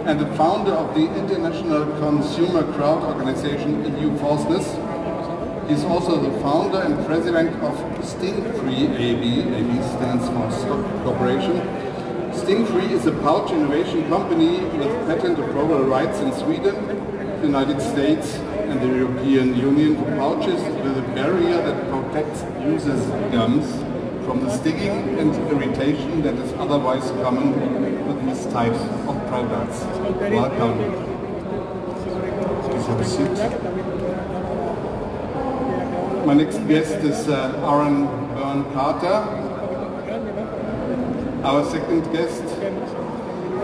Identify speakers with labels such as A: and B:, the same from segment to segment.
A: and the founder of the international consumer crowd organization EVONXT. He's also the founder and president of Stingfree AB. AB stands for Stock Corporation. Stingfree is a pouch innovation company with patent approval rights in Sweden, the United States and the European Union for pouches with a barrier that protects users' gums from the stinging and irritation that is otherwise common with these types of products. Welcome. Please have a seat. My next guest is AronByrneCarter, our second guest,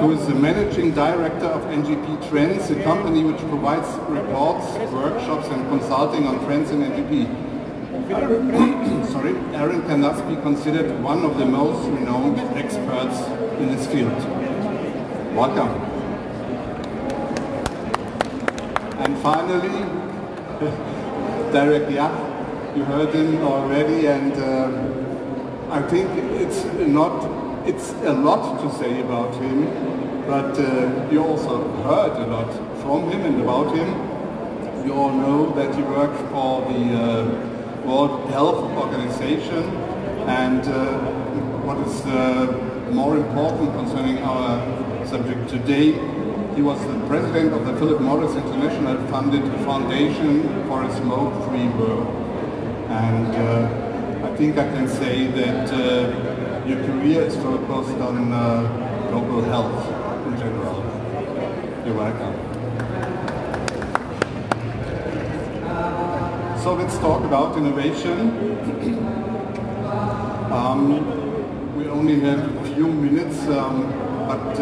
A: who is the managing director of NGP Trends, a company which provides reports, workshops and consulting on trends in NGP. Aron can thus be considered one of the most renowned experts in this field. Welcome. And finally, Derek Yach. You heard him already, and I think it's a lot to say about him, but you also heard a lot from him and about him. You all know that he worked for the World Health Organization, and what is more important concerning our subject today, he was the president of the Philip Morris International funded Foundation for a Smoke-Free World. And I think I can say that your career is focused on global health in general. You're welcome. So let's talk about innovation. We only have a few minutes, but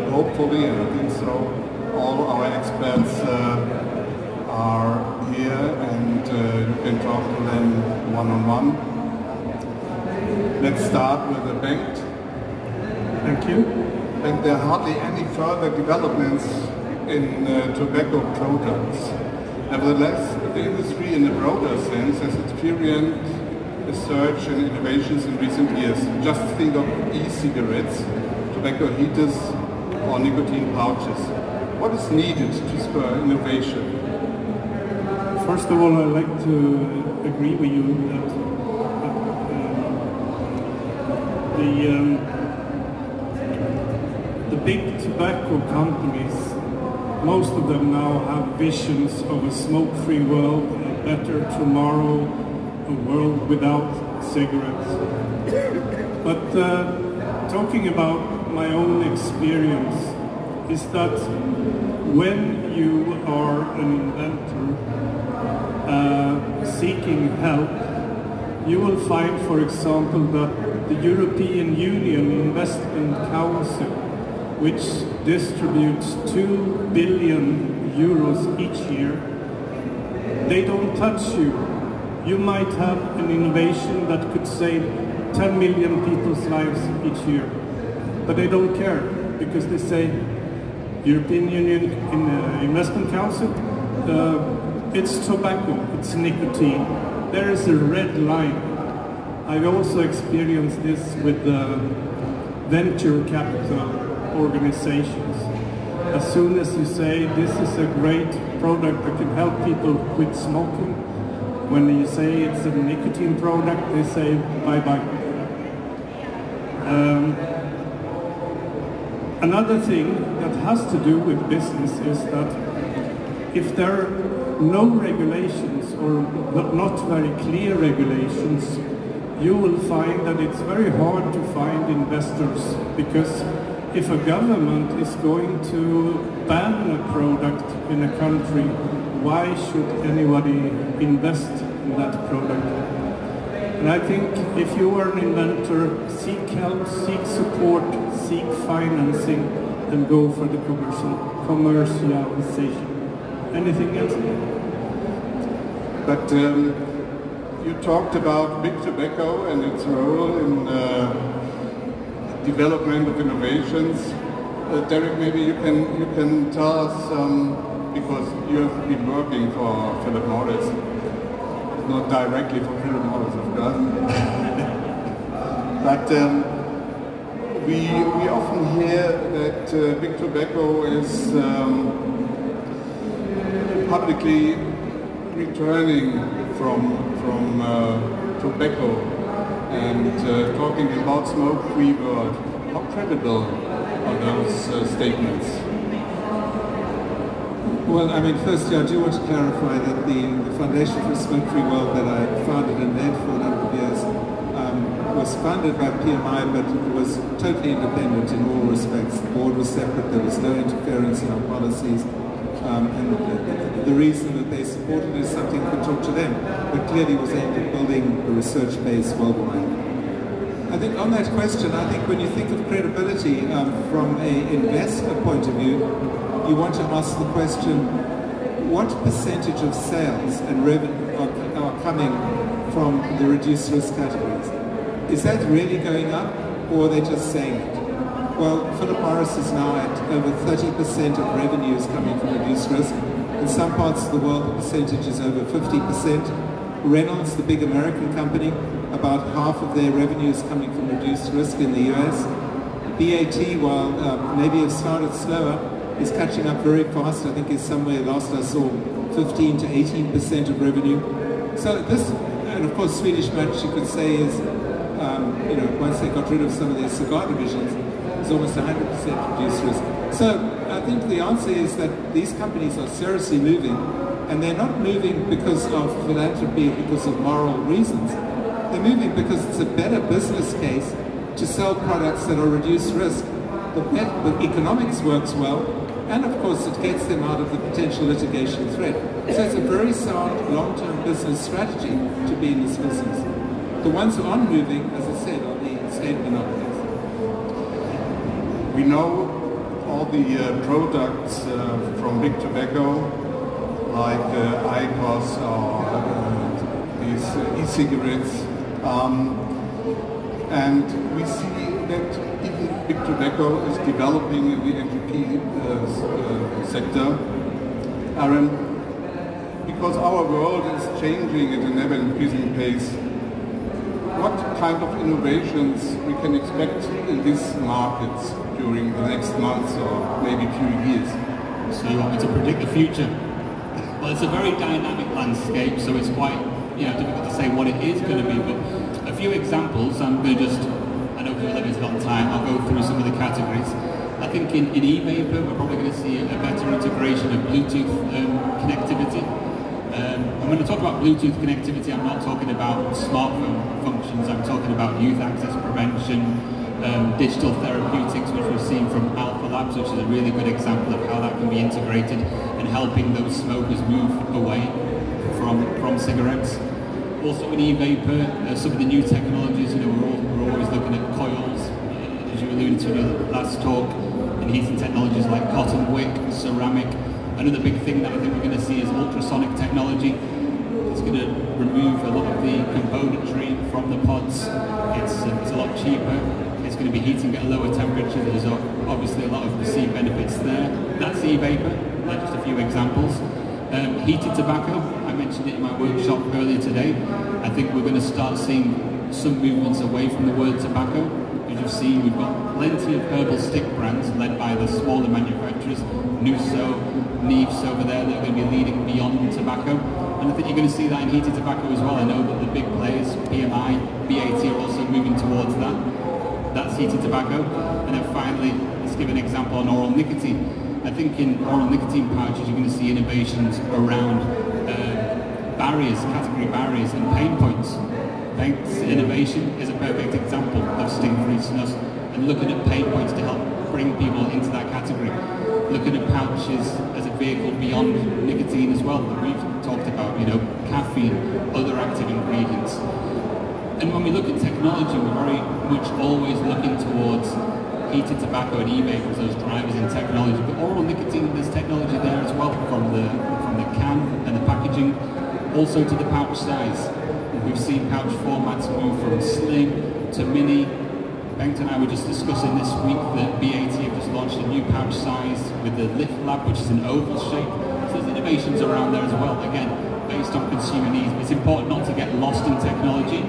A: hopefully, and I think so, all our experts are here, and you can talk to them one-on-one. Let's start with Bengt.
B: Thank you.
A: Bengt, there are hardly any further developments in tobacco products. Nevertheless, the industry in a broader sense has experienced a surge in innovations in recent years. Just think of e-cigarettes, tobacco heaters, or nicotine pouches. What is needed to spur innovation?
B: First of all, I'd like to agree with you that the big tobacco companies, most of them now have visions of a smoke-free world, a better tomorrow, a world without cigarettes. But talking about my own experience is that when you are an inventor seeking help, you will find, for example, that the European Union Investment Council, which distributes 2 billion euros each year, they don't touch you. You might have an innovation that could save 10 million people's lives each year, but they don't care, because they say, European Union Investment Council, it's tobacco, it's nicotine. There is a red line. I've also experienced this with venture capital organizations. As soon as you say this is a great product that can help people quit smoking, when you say it's a nicotine product, they say bye-bye. Another thing that has to do with business is that if there are no regulations or not very clear regulations, you will find that it's very hard to find investors, because if a government is going to ban a product in a country, why should anybody invest in that product? And I think if you are an inventor, seek help, seek support, seek financing, and go for the commercialization. Anything else?
A: But you talked about big tobacco and its role in development of innovations. Derek, maybe you can tell us, because you have been working for Philip Morris, not directly for Philip Morris, of course, but we often hear that big tobacco is publicly returning from tobacco and talking about smoke-free world. How credible are those statements?
C: Well, I mean, firstly, I do want to clarify that the Foundation for a Smoke-Free World that I founded and led for a number of years was funded by PMI, but it was totally independent in all respects. The board was separate, there was no interference in our policies, and the reason that they supported it is something we can talk to them, but clearly was aimed at building a research base worldwide. I think on that question, I think when you think of credibility from an investor point of view, you want to ask the question, what percentage of sales and revenue are coming from the reduced risk categories? Is that really going up, or are they just saying it? Well, Philip Morris is now at over 30% of revenues coming from reduced risk. In some parts of the world, the percentage is over 50%. Reynolds, the big American company, about half of their revenue is coming from reduced risk in the US. BAT, while maybe have started slower, is catching up very fast. I think it's somewhere last I saw 15 to 18% of revenue. So this, and of course Swedish Match you could say is, once they got rid of some of their cigar divisions, it's almost 100% reduced risk. So I think the answer is that these companies are seriously moving, and they're not moving because of philanthropy, because of moral reasons. They're moving because it's a better business case to sell products that are reduced risk. The economics works well, and of course it gets them out of the potential litigation threat. So it's a very sound long-term business strategy to be in this business. The ones who aren't moving, as I said, are the state monopolies.
A: We know all the products from big tobacco, like IQOS or these e-cigarettes, and we see that even big tobacco is developing in the NGP sector. Aron, because our world is changing at an ever-increasing pace, what kind of innovations we can expect in these markets during the next months or maybe few years?
D: So you want me to predict the future? Well, it's a very dynamic landscape, so it's quite difficult to say what it is going to be, but a few examples. I'm going to just, I know we're limited on time, I'll go through some of the categories. I think in e-vapor we're probably going to see a better integration of Bluetooth connectivity. And when I talk about Bluetooth connectivity, I'm not talking about smartphone functions, I'm talking about youth access prevention, digital therapeutics, which we've seen from Alpha Labs, which is a really good example of how that can be integrated and helping those smokers move away from cigarettes. Also in e-vapor, some of the new technologies, we're always looking at coils, as you alluded to in your last talk, and heating technologies like cotton wick, ceramic. Another big thing that I think we're going to see is ultrasonic technology. It's going to remove a lot of the componentry from the pods. It's a lot cheaper. It's going to be heating at a lower temperature. There's obviously a lot of perceived benefits there. That's e-vapor, just a few examples. Heated tobacco, I mentioned it in my workshop earlier today. I think we're going to start seeing some movements away from the word tobacco. As you've seen, we've got plenty of herbal stick brands led by the smaller manufacturers, Nuso, Neves over there, that are going to be leading beyond tobacco. And I think you're going to see that in heated tobacco as well. I know that the big players, PMI, BAT, are also moving towards that. That's heated tobacco. And then finally, let's give an example on oral nicotine. I think in oral nicotine pouches, you're going to see innovations around barriers, category barriers and pain points. Bengt's innovation is a perfect example of Stingfree Snus, and looking at pain points to help bring people into that category. Looking at pouches as a vehicle beyond nicotine as well, that we've talked about, caffeine, other active ingredients. And when we look at technology, we're very much always looking towards heated tobacco and e-vapor as those drivers in technology. But oral nicotine, there's technology there as well, from the can and the packaging, also to the pouch size. We've seen pouch formats move from slim to mini. Bengt and I were just discussing this week that BAT have just launched a new pouch size with the Lift Lab, which is an oval shape. So there's innovations around there as well, again, based on consumer needs. But it's important not to get lost in technology.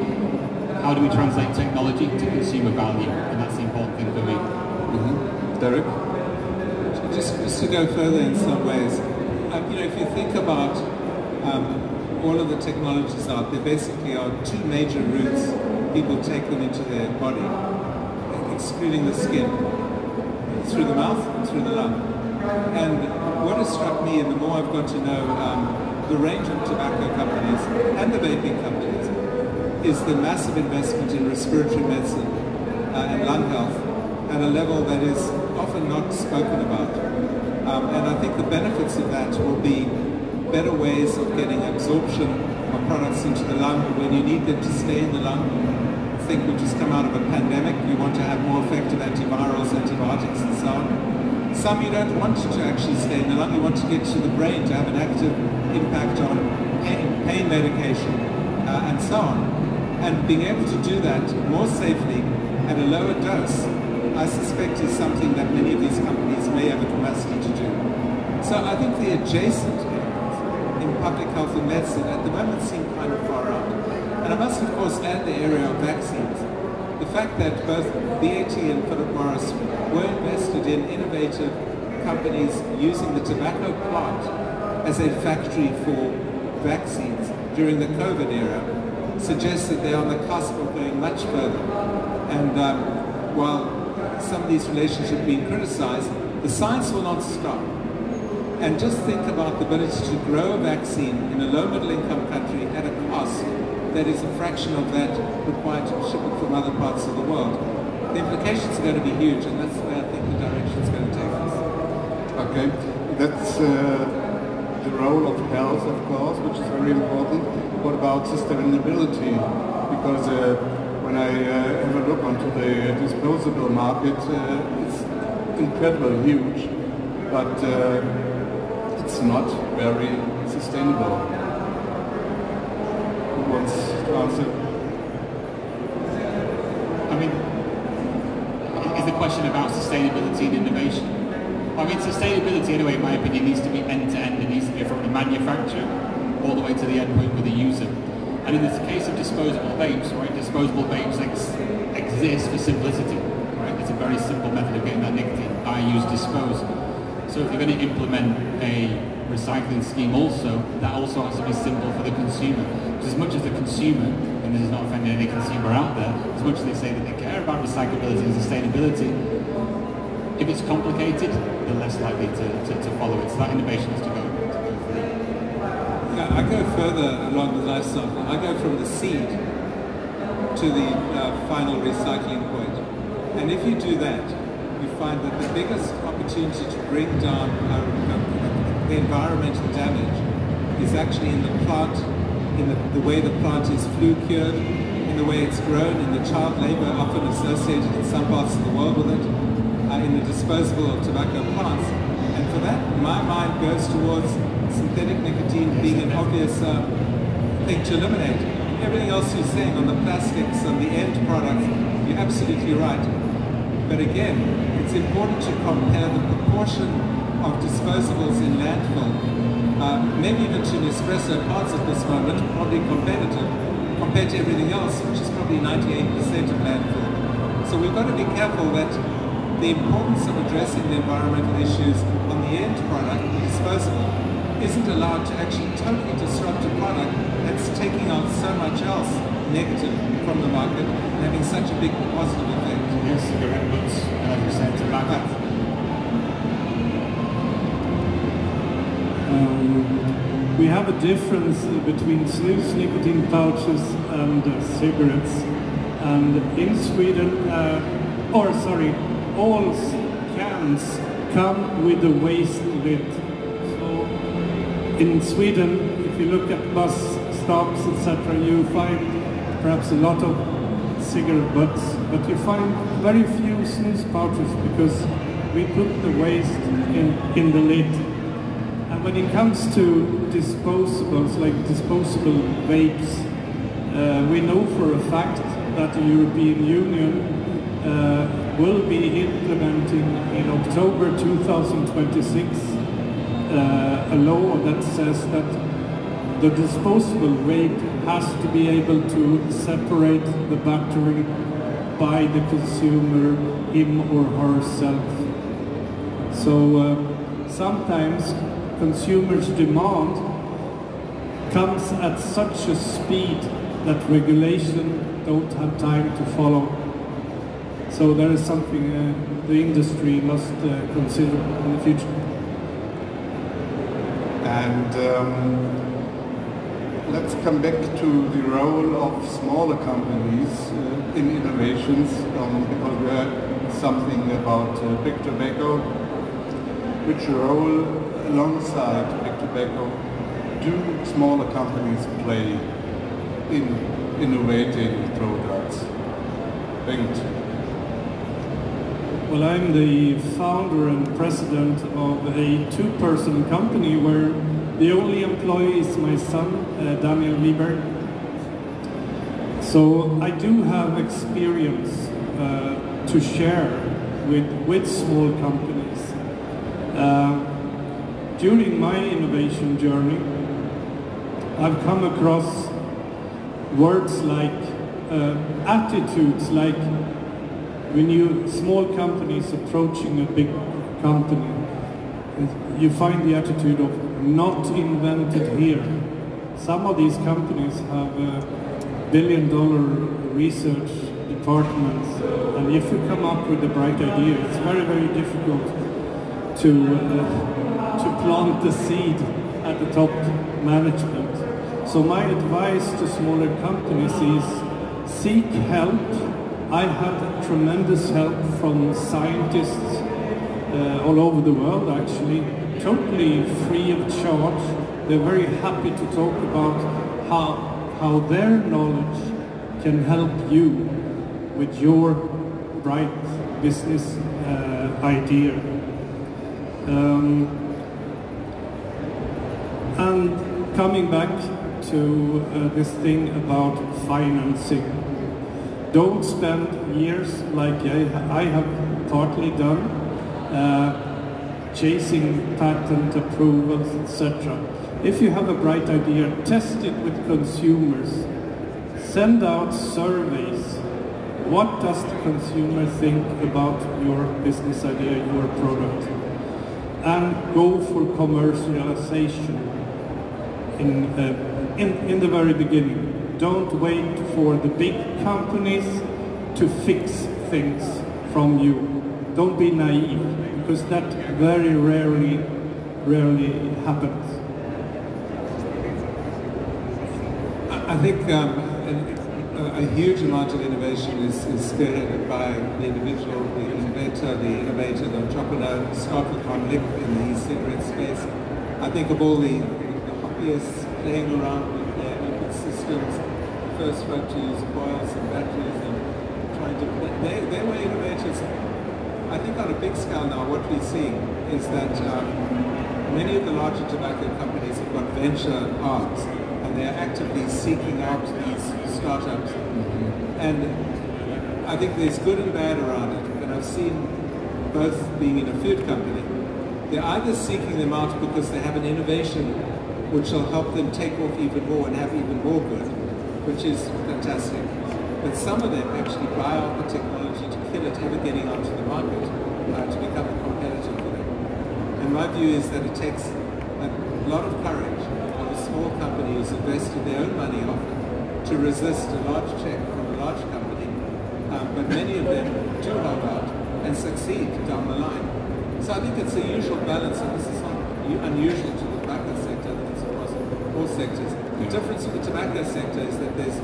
D: How do we translate technology to consumer value? And that's the important thing for me.
A: Derek?
C: Just to go further in some ways, if you think about all of the technologies out there, basically are two major routes people take them into their body, excluding the skin, through the mouth and through the lung. And what has struck me, and the more I've got to know the range of tobacco companies and the vaping companies, is the massive investment in respiratory medicine and lung health at a level that is often not spoken about. And I think the benefits of that will be better ways of getting absorption of products into the lung when you need them to stay in the lung. I think we've just come out of a pandemic. We want to have more effective antivirals, antibiotics and so on. Some you don't want to actually stay in the lung. You want to get to the brain to have an active impact on pain medication and so on. And being able to do that more safely at a lower dose, I suspect is something that many of these companies may have a capacity to do. So I think the adjacent areas in public health and medicine at the moment seem kind of far out. And I must of course add the area of vaccines. The fact that both BAT and Philip Morris were invested in innovative companies using the tobacco plant as a factory for vaccines during the COVID era suggests that they're on the cusp of going much further. And while some of these relationships have been criticized, the science will not stop. And just think about the ability to grow a vaccine in a low middle income country at a cost that is a fraction of that required to ship it from other parts of the world. The implications are going to be huge, and that's where I think the direction is going to take us.
A: Okay, that's the role of health, of course, which is very important. What about sustainability? Because when I have a look onto the disposable market, it's incredibly huge, but it's not very sustainable. Who wants to answer?
D: I mean, is the question about sustainability and innovation? I mean, sustainability, anyway, in my opinion, needs to be end-to-end. It needs to be from the manufacturer all the way to the end point with the user. And in this case of disposable vapes, right, disposable vapes exist for simplicity, right? It's a very simple method of getting that nicotine. I use dispose. So if you're going to implement a recycling scheme also, that also has to be simple for the consumer. Because as much as the consumer, and this is not offending any consumer out there, as much as they say that they care about recyclability and sustainability, if it's complicated, they're less likely to follow it. So that innovation has to go through.
C: Yeah, I go further along the life cycle. I go from the seed to the final recycling point. And if you do that, you find that the biggest opportunity to bring down the environmental damage is actually in the plant, in the way the plant is flue cured, in the way it's grown, in the child labor often associated in some parts of the world with it, in the disposable of tobacco plants. And for that, my mind goes towards synthetic nicotine being an obvious thing to eliminate. Everything else you're saying on the plastics, on the end products, you're absolutely right. But again, it's important to compare the proportion of disposables in landfill, maybe even to Nespresso parts at this moment, probably competitive, compared to everything else, which is probably 98% of landfill. So we've got to be careful that the importance of addressing the environmental issues on the end product, the disposable, isn't allowed to actually totally disrupt a product that's taking out so much else negative from the market and having such a big positive effect.
D: Yes, cigarette butts, like you said, tobacco.
B: We have a difference between snus nicotine pouches and cigarettes. And in Sweden, all cans come with a waste lid. So in Sweden, if you look at bus stops, etc., you find perhaps a lot of cigarette butts, but you find very few snus pouches because we put the waste in the lid. And when it comes to disposables, like disposable vapes, we know for a fact that the European Union will be implementing in October 2026 a law that says that the disposable vape has to be able to separate the battery by the consumer, him or herself. So sometimes consumers' demand comes at such a speed that regulation don't have time to follow. So there is something the industry must consider in the future.
A: And let's come back to the role of smaller companies in innovations, because we heard something about big tobacco. Which role alongside big tobacco do smaller companies play in innovating products? Bengt.
B: Well, I'm the founder and president of a two-person company where the only employee is my son, Daniel Wiberg. So I do have experience to share with small companies. During my innovation journey, I've come across words like attitudes, like when small companies approaching a big company, you find the attitude of not invented here. Some of these companies have billion-dollar research departments, and if you come up with a bright idea, it's very, very difficult to plant the seed at the top management. So my advice to smaller companies is seek help. I had tremendous help from scientists all over the world, actually, totally free of charge. They're very happy to talk about how their knowledge can help you with your bright business idea. And coming back to this thing about financing. Don't spend years like I have partly done, chasing patent approvals, etc. If you have a bright idea, test it with consumers. Send out surveys. What does the consumer think about your business idea, your product? And go for commercialization in the very beginning. Don't wait for the big companies to fix things from you. Don't be naive, because that very rarely happens.
C: I think a huge amount of innovation is spearheaded by the individual, the innovator, the entrepreneur. Start with one lip in the e-cigarette space. I think of all the hobbyists playing around with their input systems, first tried to use coils and batteries and trying to, they were innovators. I think on a big scale now what we're seeing is that many of the larger tobacco companies have got venture arms and they're actively seeking out these startups. And I think there's good and bad around it, and I've seen both being in a food company. They're either seeking them out because they have an innovation which will help them take off even more and have even more good, which is fantastic. But some of them actually buy out the technology to kill it ever getting onto the market, to become a competitor for them. And my view is that it takes a lot of courage of a small company who's invested their own money often to resist a large check from a large company. But many of them do hold out and succeed down the line. So I think it's a usual balance, and this is not unusual to the tobacco sector, it's across all sectors. The difference with the tobacco sector is that there's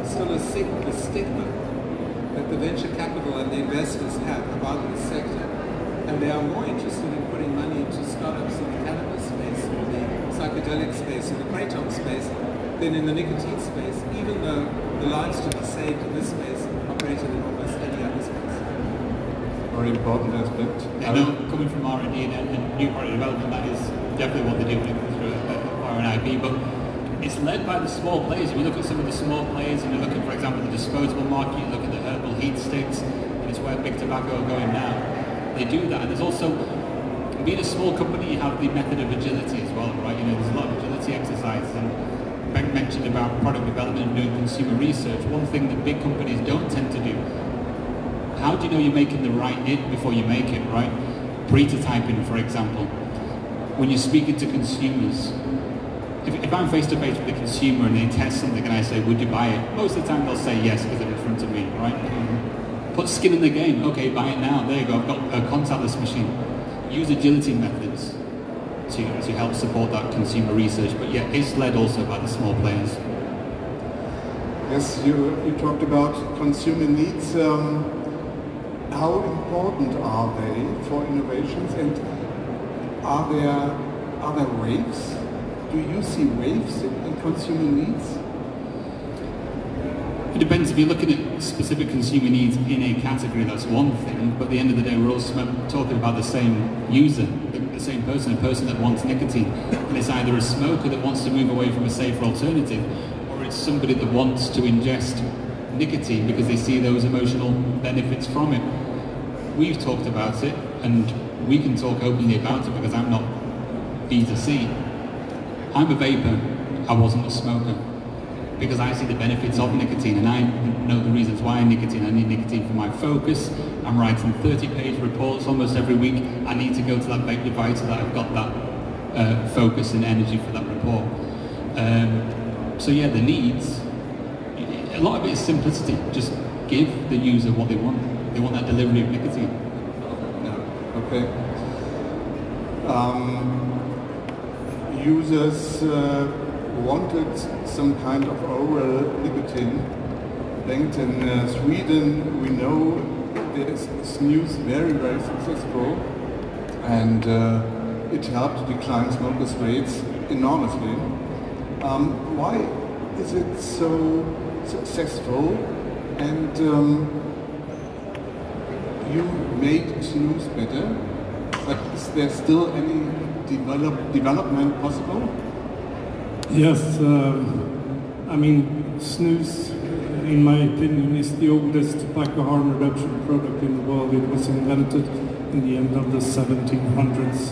C: still a stigma that the venture capital and the investors have about this sector. And they are more interested in putting money into startups in the cannabis space, or the psychedelic space, or the kratom space, than in the nicotine space, even though the lives to be saved in this space are greater than almost any other space.
A: Very important aspect.
D: Yeah, no, coming from R&D and new product development, that is definitely what they do when it comes through R&IP, but it's led by the small players. If you look at some of the small players, and you look at, for example, the disposable market, you look at the herbal heat sticks, and it's where big tobacco are going now. They do that, and there's also, being a small company, you have the method of agility as well, right? You know, there's a lot of agility exercises, and Bengt mentioned about product development and doing consumer research. One thing that big companies don't tend to do how do you know you're making the right hit before you make it, right? Prototyping, for example. When you're speaking to consumers, if I'm face to face with a consumer and they test something and I say, would you buy it? Most of the time they'll say yes because they're in front of me, right? Put skin in the game. Okay, buy it now. There you go. I've got a contactless machine. Use agility methods to help support that consumer research. But yeah, it's led also by the small players.
A: Yes, you talked about consumer needs. How important are they for innovations, and are there waves? Do you see waves in consumer needs?
D: It depends. If you're looking at specific consumer needs in a category, that's one thing, but at the end of the day we're all talking about the same user, the same person, a person that wants nicotine. And it's either a smoker that wants to move away from a safer alternative, or it's somebody that wants to ingest nicotine because they see those emotional benefits from it. We've talked about it, and we can talk openly about it because I'm not B2C. I'm a vapor, I wasn't a smoker. Because I see the benefits of nicotine, and I know the reasons why I need nicotine for my focus. I'm writing 30-page reports almost every week. I need to go to that vape device so that I've got that focus and energy for that report. So yeah, the needs, a lot of it is simplicity. Just give the user what they want. They want that delivery of nicotine.
A: Yeah, okay. Users wanted some kind of oral nicotine. Bengt, in Sweden, we know there's Snus very, very successful, and it helped decline smokers' rates enormously. Why is it so successful? And you made Snus better, but is there still any development possible?
B: Yes, I mean, Snus, in my opinion, is the oldest tobacco harm reduction product in the world. It was invented in the end of the 1700s.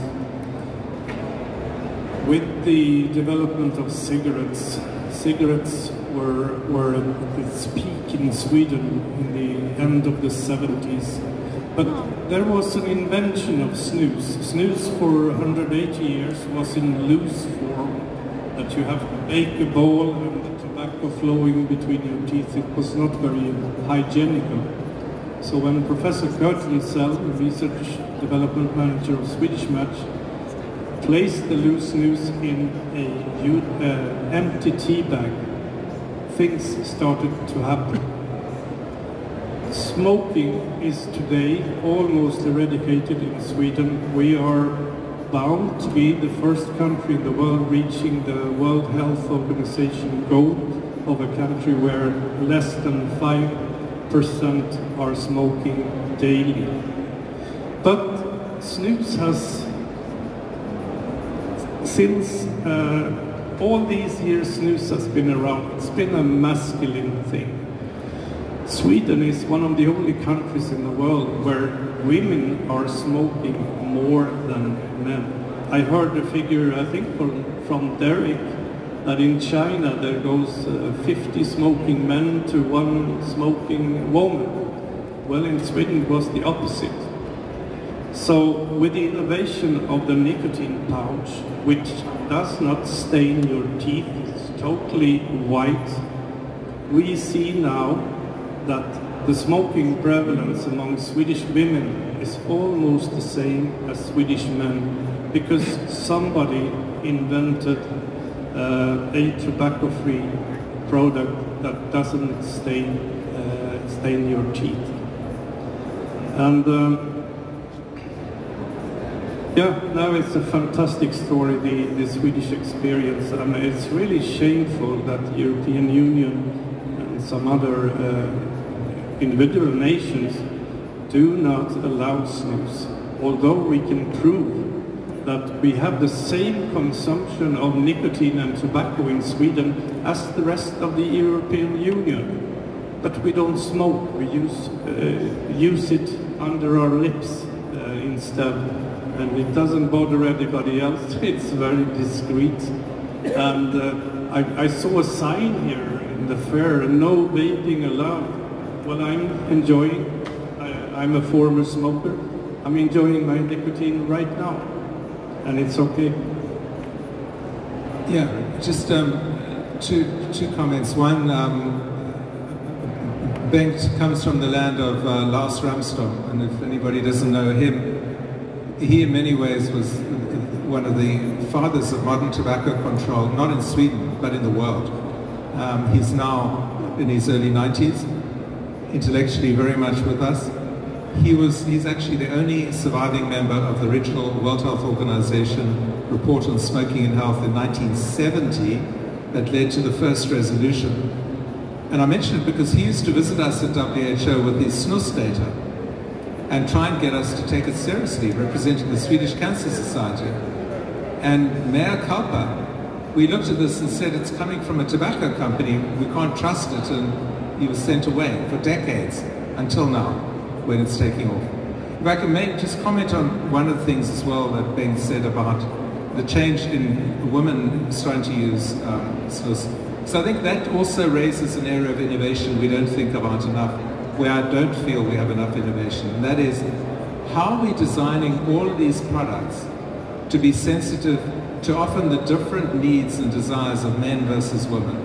B: With the development of cigarettes were at its peak in Sweden in the end of the 70s. But there was an invention of Snus. Snus for 180 years was in loose form, that you have to bake a ball and the tobacco flowing between your teeth. It was not very hygienical. So when Professor Kurtensell, the research development manager of Swedish Match, placed the loose snus in an empty tea bag, things started to happen. Smoking is today almost eradicated in Sweden. We are bound to be the first country in the world reaching the World Health Organization goal of a country where less than 5% are smoking daily. But snus has, since all these years snus has been around, it's been a masculine thing. Sweden is one of the only countries in the world where women are smoking more than men. I heard a figure, I think from Derek, that in China there goes 50 smoking men to 1 smoking woman. Well, in Sweden it was the opposite. So with the innovation of the nicotine pouch, which does not stain your teeth, it's totally white, we see now that the smoking prevalence among Swedish women is almost the same as Swedish men, because somebody invented a tobacco-free product that doesn't stain your teeth. And yeah, now it's a fantastic story, the Swedish experience, and it's really shameful that the European Union and some other individual nations do not allow snus, although we can prove that we have the same consumption of nicotine and tobacco in Sweden as the rest of the European Union. But we don't smoke, we use it under our lips instead, and it doesn't bother anybody else. It's very discreet. And I saw a sign here in the fair, no vaping allowed. Well, I'm enjoying. I'm a former smoker. I'm enjoying my nicotine right now, and it's okay.
C: Yeah, just two comments. One, Bengt comes from the land of Lars Ramstorm, and if anybody doesn't know him, he in many ways was one of the fathers of modern tobacco control, not in Sweden, but in the world. He's now in his early 90s, intellectually very much with us. He's actually the only surviving member of the original World Health Organization report on smoking and health in 1970 that led to the first resolution. And I mention it because he used to visit us at WHO with his Snus data and try and get us to take it seriously, representing the Swedish Cancer Society. And mea culpa, we looked at this and said, it's coming from a tobacco company, we can't trust it, and he was sent away for decades, until now, when it's taking off. If I can just comment on one of the things as well that Bengt said about the change in women starting to use Snus. So I think that also raises an area of innovation we don't think about enough, where I don't feel we have enough innovation, and that is, how are we designing all of these products to be sensitive to often the different needs and desires of men versus women?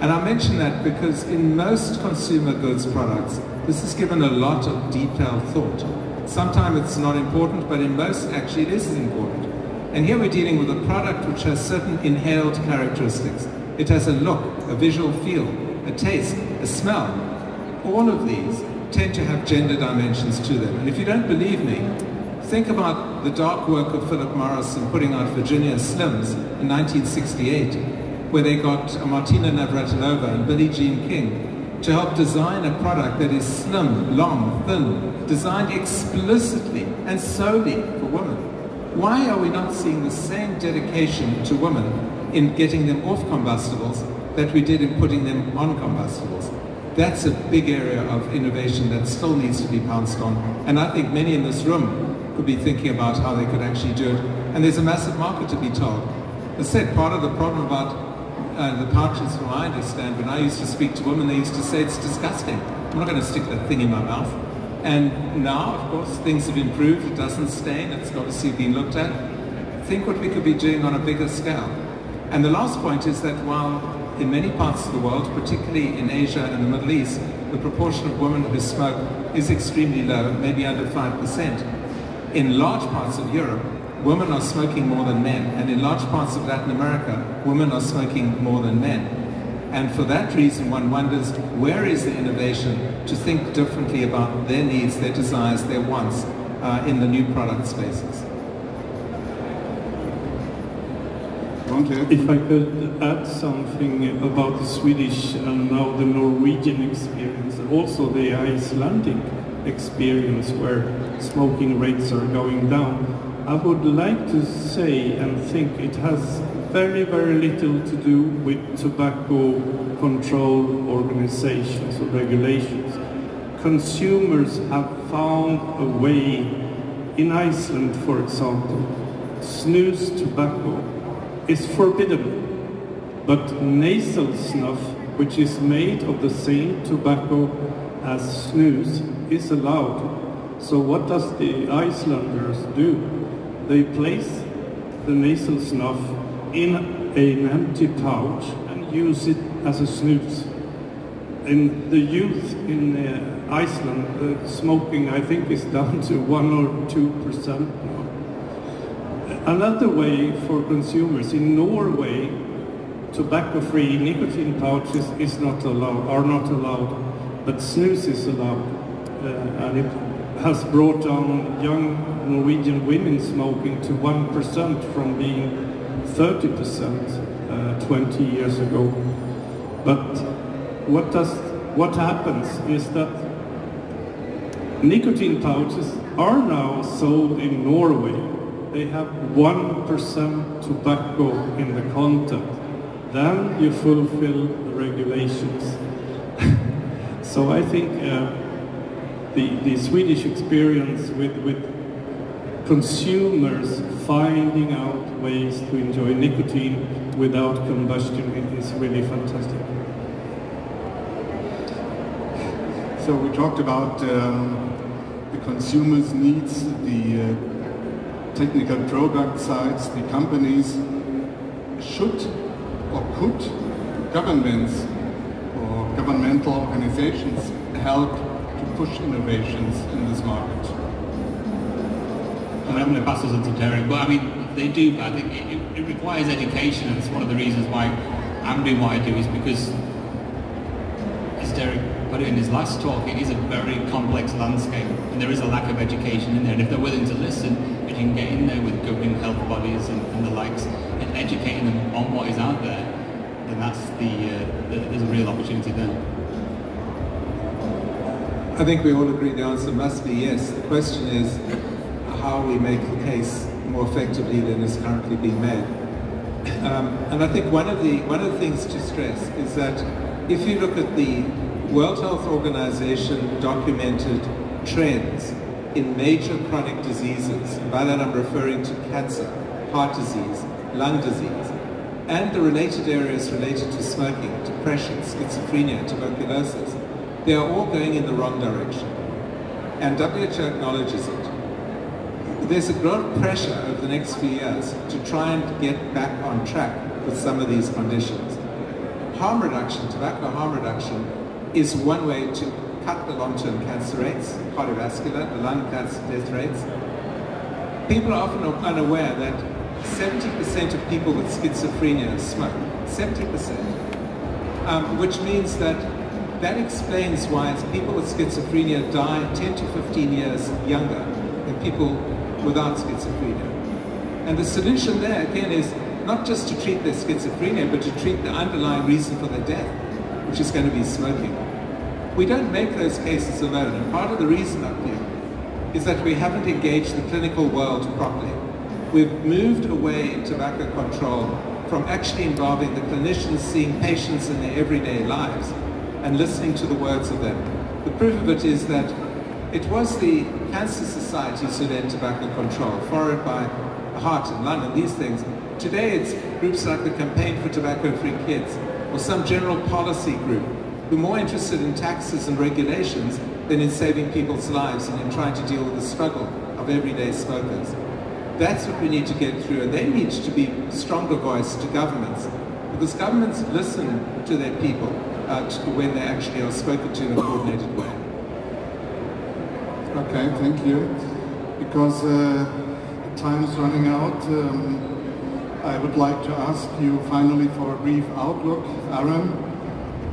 C: And I mention that because in most consumer goods products, this is given a lot of detailed thought. Sometimes it's not important, but in most, actually, it is important. And here we're dealing with a product which has certain inhaled characteristics. It has a look, a visual feel, a taste, a smell. All of these tend to have gender dimensions to them. And if you don't believe me, think about the dark work of Philip Morris in putting out Virginia Slims in 1968, where they got Martina Navratilova and Billie Jean King to help design a product that is slim, long, thin, designed explicitly and solely for women. Why are we not seeing the same dedication to women in getting them off combustibles that we did in putting them on combustibles? That's a big area of innovation that still needs to be pounced on. And I think many in this room could be thinking about how they could actually do it. And there's a massive market to be told. As I said, part of the problem about the pouches, from what I understand, when I used to speak to women, they used to say it's disgusting. I'm not going to stick that thing in my mouth. And now, of course, things have improved. It doesn't stain. It's obviously been looked at. Think what we could be doing on a bigger scale. And the last point is that while in many parts of the world, particularly in Asia and the Middle East, the proportion of women who smoke is extremely low, maybe under 5%. In large parts of Europe, women are smoking more than men, and in large parts of Latin America, women are smoking more than men. And for that reason, one wonders, where is the innovation to think differently about their needs, their desires, their wants in the new product spaces?
B: If I could add something about the Swedish and now the Norwegian experience, also the Icelandic experience where smoking rates are going down, I would like to say and think it has very, very little to do with tobacco control organizations or regulations. Consumers have found a way, in Iceland for example, snus tobacco is forbidden, but nasal snuff, which is made of the same tobacco as snus, is allowed. So what does the Icelanders do? They place the nasal snuff in an empty pouch and use it as a snus. In the youth in Iceland, smoking I think is down to 1 or 2% now. Another way for consumers, in Norway, tobacco-free nicotine pouches are not allowed, but snus is allowed, and it has brought down young Norwegian women smoking to 1% from being 30% 20 years ago. But what happens is that nicotine pouches are now sold in Norway. They have 1% tobacco in the content. Then you fulfill the regulations. So I think the Swedish experience with consumers finding out ways to enjoy nicotine without combustion is really fantastic.
A: So we talked about the consumers' needs, the technical product sides, the companies. Should or could governments or governmental organizations help to push innovations in this market?
D: I'm going to pass this on to Derek, but I mean, they do, but I think it requires education, and it's one of the reasons why I'm doing what I do, is because, as Derek put it in his last talk, it is a very complex landscape, and there is a lack of education in there, and if they're willing to listen, if you can get in there with governing health bodies and the likes, and educating them on what is out there, then that's there's a real opportunity there.
C: I think we all agree the answer must be yes. The question is how we make the case more effectively than is currently being made. And I think one of the things to stress is that if you look at the World Health Organization documented trends in major chronic diseases, and by that I'm referring to cancer, heart disease, lung disease, and the related areas related to smoking, depression, schizophrenia, tuberculosis, they are all going in the wrong direction. And WHO acknowledges it. There's a growing pressure over the next few years to try and get back on track with some of these conditions. Harm reduction, tobacco harm reduction, is one way to cut the long-term cancer rates, cardiovascular, the lung cancer death rates. People are often unaware that 70% of people with schizophrenia smoke, 70%, which means that explains why people with schizophrenia die 10 to 15 years younger than people without schizophrenia. And the solution there, again, is not just to treat their schizophrenia, but to treat the underlying reason for their death, which is going to be smoking. We don't make those cases alone, and part of the reason up here is that we haven't engaged the clinical world properly. We've moved away in tobacco control from actually involving the clinicians seeing patients in their everyday lives and listening to the words of them. The proof of it is that it was the cancer societies who led tobacco control, followed by heart and lung and these things. Today it's groups like the Campaign for Tobacco-Free Kids or some general policy group who are more interested in taxes and regulations than in saving people's lives and in trying to deal with the struggle of everyday smokers. That's what we need to get through, and they need to be a stronger voice to governments, because governments listen to their people when they actually are spoken to in a coordinated way.
A: Okay, thank you. Because time is running out, I would like to ask you finally for a brief outlook. Aron,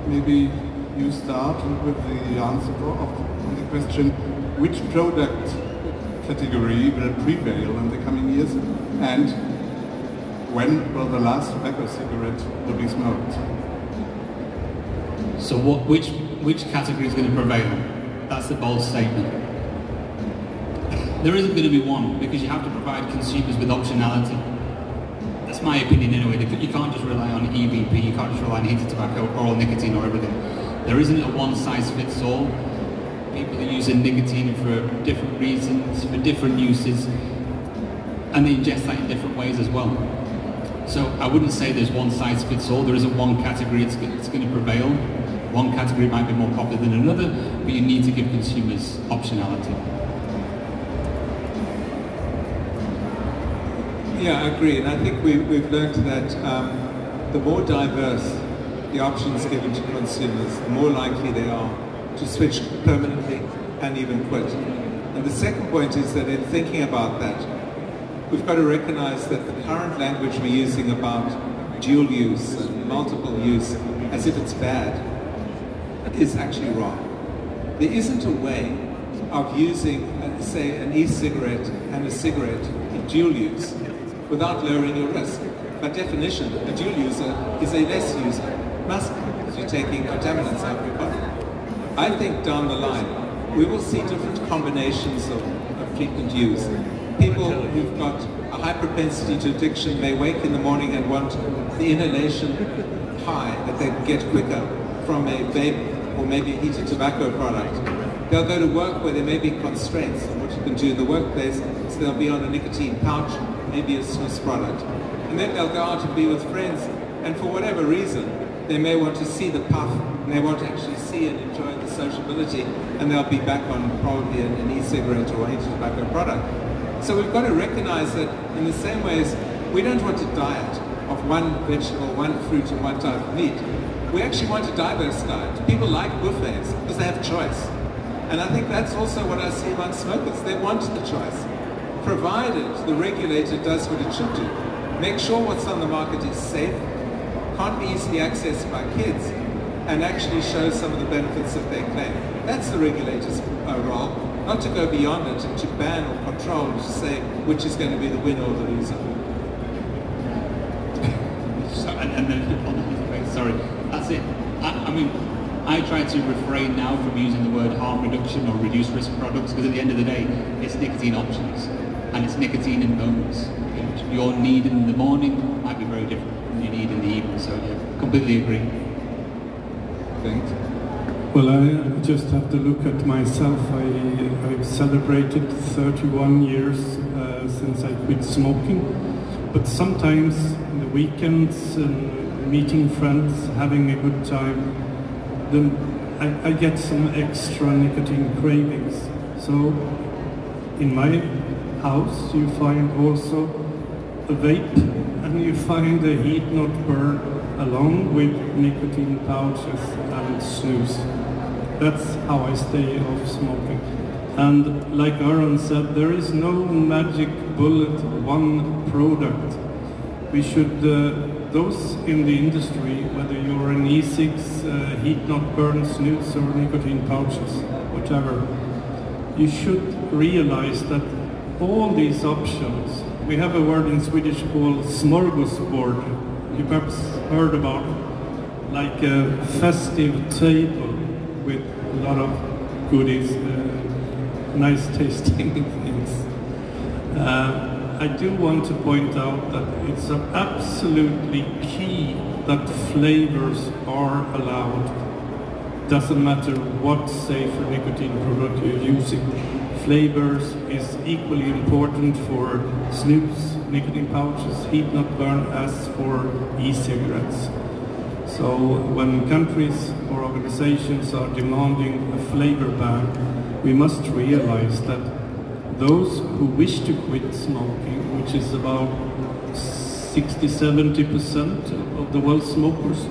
A: maybe you start with the answer of the question, which product category will prevail in the coming years, and when will the last tobacco cigarette will be smoked?
D: So which category is going to prevail? That's the bold statement. There isn't going to be one, because you have to provide consumers with optionality. That's my opinion anyway. You can't just rely on EVP, you can't just rely on heated tobacco, oral nicotine or everything. There isn't a one-size-fits-all. People are using nicotine for different reasons, for different uses, and they ingest that in different ways as well. So I wouldn't say there's one size fits all. There isn't one category it's going to prevail. One category might be more popular than another, but you need to give consumers optionality.
C: Yeah, I agree, and I think we've learned that the more diverse the options given to consumers, the more likely they are to switch permanently and even quit. And the second point is that in thinking about that, we've got to recognize that the current language we're using about dual use and multiple use as if it's bad is actually wrong. There isn't a way of using, say, an e-cigarette and a cigarette in dual use without lowering your risk. By definition, a dual user is a less user. Must be, because you're taking contaminants out of your body. I think down the line, we will see different combinations of treatment use. People who've got a high propensity to addiction may wake in the morning and want the inhalation high that they get quicker from a vape or maybe a heated tobacco product. They'll go to work where there may be constraints on what you can do in the workplace, so they'll be on a nicotine pouch, maybe a Snus product. And then they'll go out and be with friends, and for whatever reason, they may want to see the puff, and they want to actually see and enjoy the sociability, and they'll be back on probably an e-cigarette or any tobacco product. So we've got to recognize that in the same way as we don't want a diet of one vegetable, one fruit, and one type of meat. We actually want a diverse diet. People like buffets because they have choice. And I think that's also what I see among smokers. They want the choice, provided the regulator does what it should do. Make sure what's on the market is safe, can't be easily accessed by kids, and actually show some of the benefits that they claim. That's the regulator's role, not to go beyond it and to ban or control, to say which is going to be the winner or the loser.
D: Sorry, that's it. I mean, I try to refrain now from using the word harm reduction or reduced risk products, because at the end of the day, it's nicotine options, and it's nicotine in moments. Your need in the morning might be very different than your need in the evening, so yeah, completely agree.
C: Thanks.
B: Well, I just have to look at myself. I've celebrated 31 years since I quit smoking, but sometimes in the weekends and meeting friends, having a good time, then I get some extra nicotine cravings. So in my house you find also a vape, and you find a heat not burn along with nicotine pouches and snus. That's how I stay off smoking. And like Aron said, there is no magic bullet, one product. We should, those in the industry, whether you're an Ecig, heat not burn snus or nicotine pouches, whatever, you should realize that all these options, we have a word in Swedish called smorgasbord. You perhaps heard about it, like a festive table with a lot of goodies, nice tasting things. I do want to point out that it's absolutely key that flavors are allowed. Doesn't matter what safer nicotine product you're using. Flavors is equally important for snus, nicotine pouches, heat not burn as for e-cigarettes. So when countries or organizations are demanding a flavor ban, we must realize that those who wish to quit smoking, which is about 60–70% of the world smokers,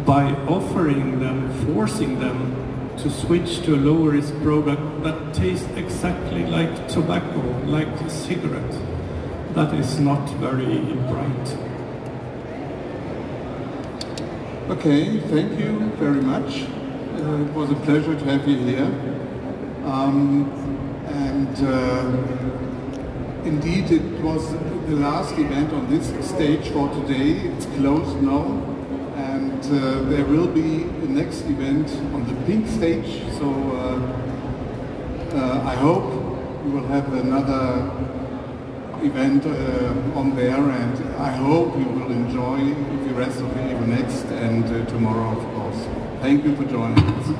B: by offering them, forcing them to switch to a lower risk product that tastes exactly like tobacco, like a cigarette, that is not very bright.
A: Okay, thank you very much. It was a pleasure to have you here. Indeed, it was the last event on this stage for today. It's closed now. And there will be the next event on the pink stage, so I hope we will have another event on there, and I hope you will enjoy the rest of the EVONXT and tomorrow, of course. Thank you for joining us.